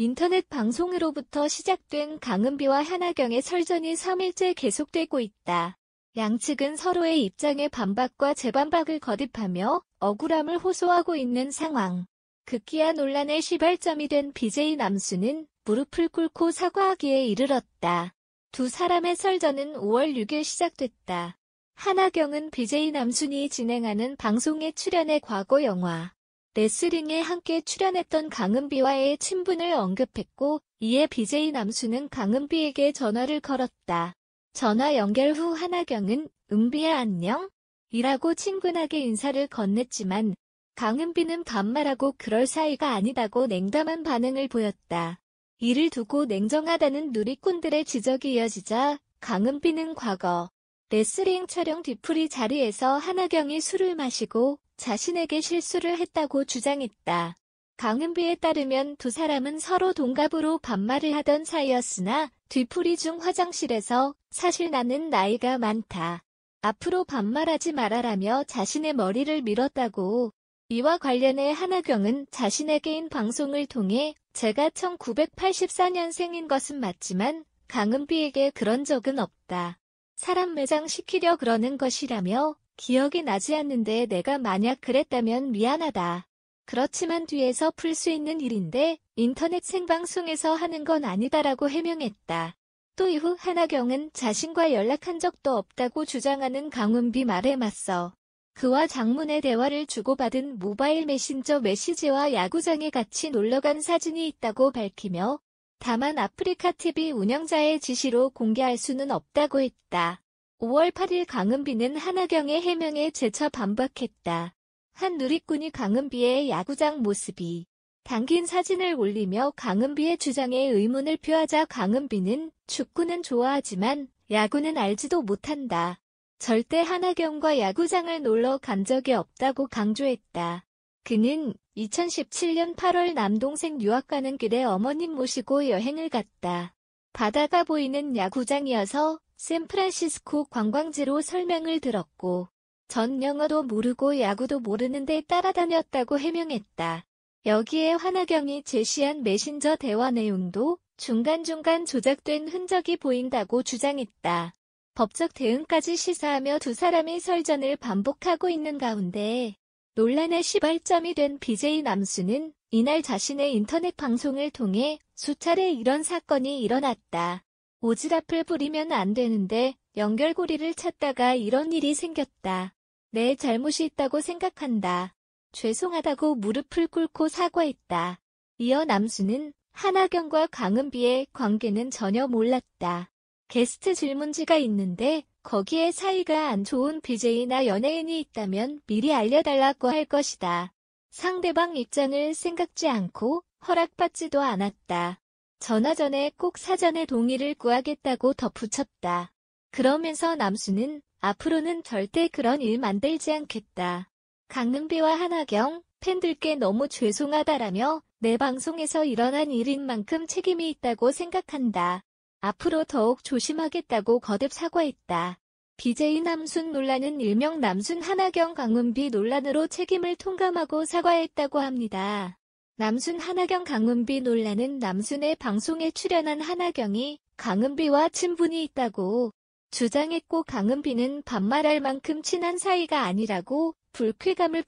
인터넷 방송으로부터 시작된 강은비와 한하경의 설전이 3일째 계속되고 있다. 양측은 서로의 입장에 반박과 재반박을 거듭하며 억울함을 호소하고 있는 상황. 급기야 논란의 시발점이 된 BJ 남순은 무릎을 꿇고 사과하기에 이르렀다. 두 사람의 설전은 5월 6일 시작됐다. 한하경은 BJ 남순이 진행하는 방송에 출연해 과거 영화 레슬링에 함께 출연했던 강은비와의 친분을 언급했고, 이에 BJ 남순은 강은비에게 전화를 걸었다. 전화 연결 후 한하경은 은비야 안녕? 이라고 친근하게 인사를 건넸지만 강은비는 반말하고 그럴 사이가 아니다고 냉담한 반응을 보였다. 이를 두고 냉정하다는 누리꾼들의 지적이 이어지자 강은비는 과거 레슬링 촬영 뒤풀이 자리에서 한하경이 술을 마시고 자신에게 실수를 했다고 주장했다. 강은비에 따르면 두 사람은 서로 동갑으로 반말을 하던 사이였으나 뒤풀이 중 화장실에서 사실 나는 나이가 많다. 앞으로 반말하지 말아라며 자신의 머리를 밀었다고. 이와 관련해 한하경은 자신의 개인 방송을 통해 제가 1984년생인 것은 맞지만 강은비에게 그런 적은 없다. 사람 매장시키려 그러는 것이라며 기억이 나지 않는데 내가 만약 그랬다면 미안하다. 그렇지만 뒤에서 풀 수 있는 일인데 인터넷 생방송에서 하는 건 아니다라고 해명했다. 또 이후 한하경은 자신과 연락한 적도 없다고 주장하는 강은비 말에 맞서 그와 장문의 대화를 주고받은 모바일 메신저 메시지와 야구장에 같이 놀러간 사진이 있다고 밝히며 다만 아프리카TV 운영자의 지시로 공개할 수는 없다고 했다. 5월 8일 강은비는 한하경의 해명에 재차 반박했다. 한 누리꾼이 강은비의 야구장 모습이 담긴 사진을 올리며 강은비의 주장에 의문을 표하자 강은비는 축구는 좋아하지만 야구는 알지도 못한다. 절대 한하경과 야구장을 놀러 간 적이 없다고 강조했다. 그는 2017년 8월 남동생 유학 가는 길에 어머님 모시고 여행을 갔다. 바다가 보이는 야구장이어서 샌프란시스코 관광지로 설명을 들었고 전 영어도 모르고 야구도 모르는데 따라다녔다고 해명했다. 여기에 한하경이 제시한 메신저 대화 내용도 중간중간 조작된 흔적이 보인다고 주장했다. 법적 대응까지 시사하며 두 사람의 설전을 반복하고 있는 가운데 논란의 시발점이 된 BJ 남순은 이날 자신의 인터넷 방송을 통해 수차례 이런 사건이 일어났다. 오지랖을 부리면 안 되는데 연결고리를 찾다가 이런 일이 생겼다. 내 잘못이 있다고 생각한다. 죄송하다고 무릎을 꿇고 사과했다. 이어 남순은 한하경과 강은비의 관계는 전혀 몰랐다. 게스트 질문지가 있는데 거기에 사이가 안 좋은 BJ나 연예인이 있다면 미리 알려달라고 할 것이다. 상대방 입장을 생각지 않고 허락받지도 않았다. 전화 전에 꼭 사전에 동의를 구하겠다고 덧붙였다. 그러면서 남순은 앞으로는 절대 그런 일 만들지 않겠다. 강은비와 한하경, 팬들께 너무 죄송하다라며 내 방송에서 일어난 일인 만큼 책임이 있다고 생각한다. 앞으로 더욱 조심하겠다고 거듭 사과했다. BJ 남순 논란은 일명 남순 한하경 강은비 논란으로 책임을 통감하고 사과했다고 합니다. 남순 한하경 강은비 논란은 남순의 방송에 출연한 한하경이 강은비와 친분이 있다고 주장했고 강은비는 반말할 만큼 친한 사이가 아니라고 불쾌감을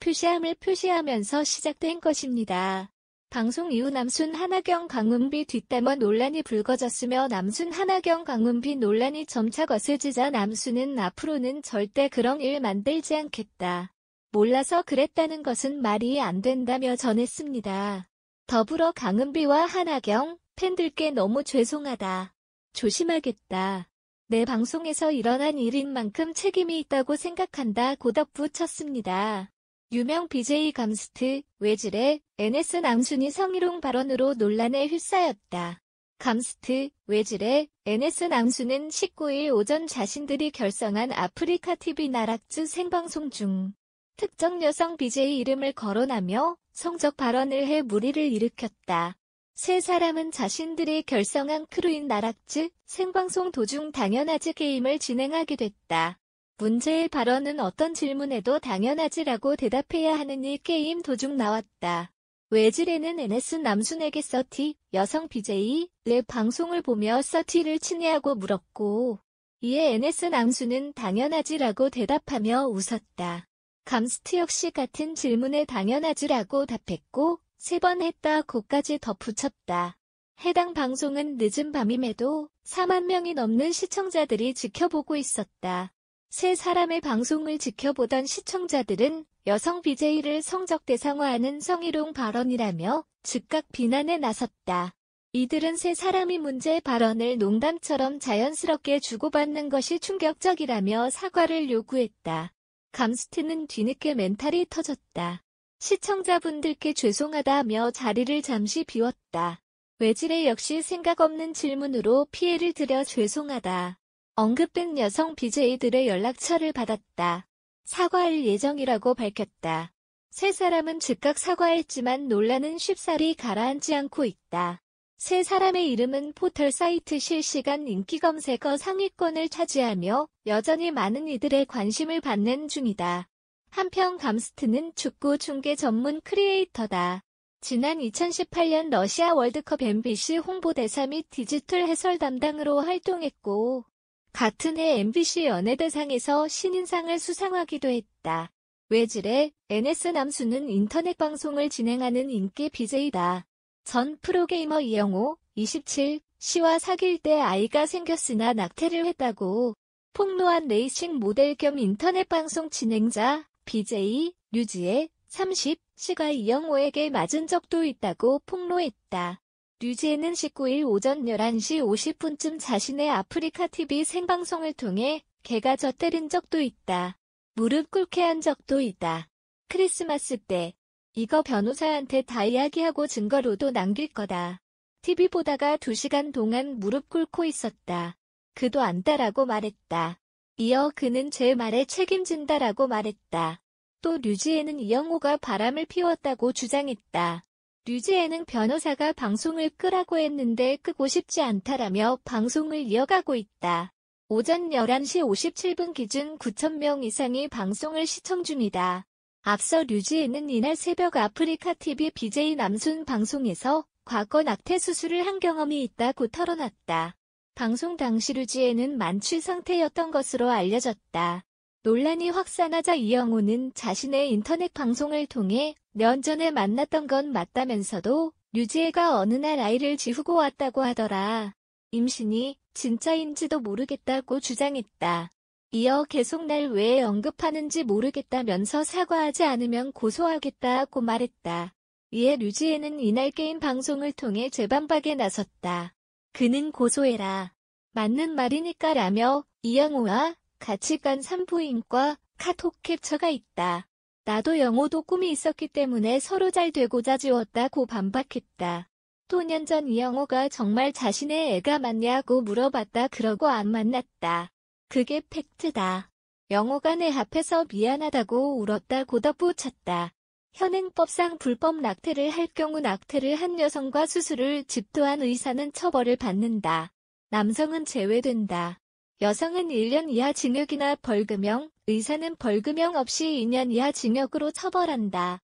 표시하면서 시작된 것입니다. 방송 이후 남순 한하경 강은비 뒷담화 논란이 불거졌으며 남순 한하경 강은비 논란이 점차 거세지자 남순은 앞으로는 절대 그런 일 만들지 않겠다. 몰라서 그랬다는 것은 말이 안 된다며 전했습니다. 더불어 강은비와 한하경, 팬들께 너무 죄송하다. 조심하겠다. 내 방송에서 일어난 일인 만큼 책임이 있다고 생각한다고 덧붙였습니다. 유명 BJ 감스트, 외질의 NS 남순이 성희롱 발언으로 논란에 휩싸였다. 감스트, 외질의 NS 남순은 19일 오전 자신들이 결성한 아프리카TV 나락즈 생방송 중 특정 여성 BJ 이름을 거론하며 성적 발언을 해 물의를 일으켰다. 세 사람은 자신들이 결성한 크루인 나락즈 생방송 도중 당연하지 게임을 진행하게 됐다. 문제의 발언은 어떤 질문에도 당연하지라고 대답해야 하는 이 게임 도중 나왔다. 외질에는 NS 남순에게 서티, 여성 BJ의 방송을 보며 서티를 친애하고 물었고, 이에 NS 남순은 당연하지라고 대답하며 웃었다. 감스트 역시 같은 질문에 당연하지라고 답했고, 3번 했다고까지 덧붙였다. 해당 방송은 늦은 밤임에도 4만 명이 넘는 시청자들이 지켜보고 있었다. 세 사람의 방송을 지켜보던 시청자들은 여성 BJ를 성적 대상화하는 성희롱 발언이라며 즉각 비난에 나섰다. 이들은 세 사람이 문제 발언을 농담처럼 자연스럽게 주고받는 것이 충격적이라며 사과를 요구했다. 감스트는 뒤늦게 멘탈이 터졌다. 시청자분들께 죄송하다며 자리를 잠시 비웠다. 외질에 역시 생각 없는 질문으로 피해를 드려 죄송하다. 언급된 여성 BJ들의 연락처를 받았다. 사과할 예정이라고 밝혔다. 세 사람은 즉각 사과했지만 논란은 쉽사리 가라앉지 않고 있다. 세 사람의 이름은 포털 사이트 실시간 인기 검색어 상위권을 차지하며 여전히 많은 이들의 관심을 받는 중이다. 한편 감스트는 축구 중계 전문 크리에이터다. 지난 2018년 러시아 월드컵 MBC 홍보대사 및 디지털 해설 담당으로 활동했고, 같은 해 MBC 연예대상에서 신인상을 수상하기도 했다. 외질의 NS 남순은 인터넷 방송을 진행하는 인기 BJ다. 전 프로게이머 이영호, 27, 씨와 사귈 때 아이가 생겼으나 낙태를 했다고 폭로한 레이싱 모델 겸 인터넷 방송 진행자, BJ, 류지혜, 30, 씨가 이영호에게 맞은 적도 있다고 폭로했다. 류지혜는 19일 오전 11시 50분쯤 자신의 아프리카 TV 생방송을 통해 걔가 저 때린 적도 있다. 무릎 꿇게 한 적도 있다. 크리스마스 때. 이거 변호사한테 다 이야기하고 증거로도 남길 거다. TV 보다가 2시간 동안 무릎 꿇고 있었다. 그도 안다라고 말했다. 이어 그는 제 말에 책임진다라고 말했다. 또 류지혜는 이영호가 바람을 피웠다고 주장했다. 류지혜는 변호사가 방송을 끄라고 했는데 끄고 싶지 않다라며 방송을 이어가고 있다. 오전 11시 57분 기준 9,000명 이상이 방송을 시청 중이다. 앞서 류지혜는 이날 새벽 아프리카 TV BJ 남순 방송에서 과거 낙태 수술을 한 경험이 있다고 털어놨다. 방송 당시 류지혜는 만취 상태였던 것으로 알려졌다. 논란이 확산하자 이영호는 자신의 인터넷 방송을 통해 년 전에 만났던 건 맞다면서도 류지혜가 어느 날 아이를 지우고 왔다고 하더라. 임신이 진짜인지도 모르겠다고 주장했다. 이어 계속 날 왜 언급하는지 모르겠다면서 사과하지 않으면 고소하겠다고 말했다. 이에 류지혜는 이날 게임 방송을 통해 재반박에 나섰다. 그는 고소해라. 맞는 말이니까 라며 이영호와 같이 간 산부인과 카톡 캡처가 있다. 나도 영호도 꿈이 있었기 때문에 서로 잘 되고자 지웠다고 반박했다. 또 년 전 이영호가 정말 자신의 애가 맞냐고 물어봤다 그러고 안 만났다. 그게 팩트다. 영호가 내 앞에서 미안하다고 울었다고 덧붙였다. 현행법상 불법 낙태를 할 경우 낙태를 한 여성과 수술을 집도한 의사는 처벌을 받는다. 남성은 제외된다. 여성은 1년 이하 징역이나 벌금형, 의사는 벌금형 없이 2년 이하 징역으로 처벌한다.